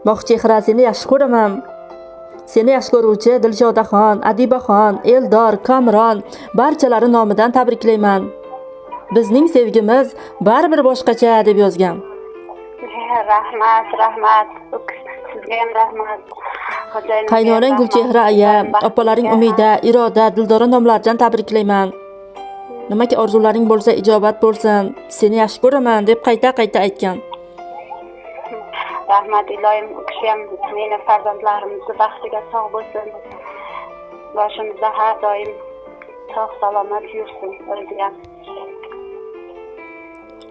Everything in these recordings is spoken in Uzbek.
Moqchehra, seni yaxshi ko'raman. Seni yaxshi ko'ruvchi Dilshodaxon, Adibaxon, Eldor, Kamron barchalari nomidan tabriklayman. Bizning sevgimiz baribir boshqacha deb yozgan. Rahmat. Sizga ham rahmat. Qaynonang Gulchehra aya, opalaring Umida, Iroda, Dildora nomlaridan tabriklayman. Nimaki orzularing bo'lsa ijobat bo'lsin. Seni yaxshi ko'raman deb qayta aytgan. Rahmat iloyim, u kishi ham meni farzandlarimizni baxtiga sog' bo'lsin. Boshimizda har doim sog' salomat yursin o'zi ham.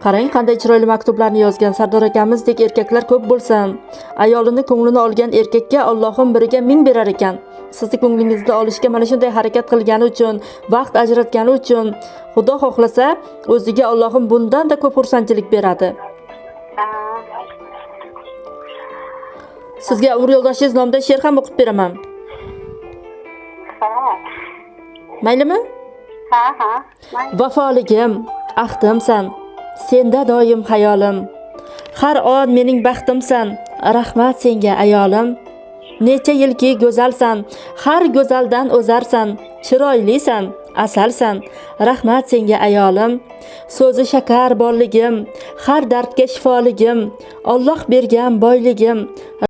Qarang, qanday chiroyli maktublarni yozgan. Sardor akamizdek erkaklar ko'p bo'lsin. Ayolini ko'nglini olgan erkakka Allohim biriga ming berar ekan. Sizni ko'nglingizni olishga mana shunday harakat qilgani uchun, vaqt ajratgani uchun Xudo xohlasa o'ziga Allohim bundan-da ko'p xursandchilik beradi. Sizga umr yo'ldoshingiz nomidan she'r ham o'qib beraman. Maylimi? Ha. Vafoligim, ahdimsan, senda doim hayolim. Har on mening baxtimsan, rahmat senga ayolim. Necha yilki go'zalsan, har go'zaldan o'zarsan, chiroylisan, asalsan, rahmat senga ayolim. So'zi shakar borligim, har dardga shifoligim, Alloh bergan boyligim.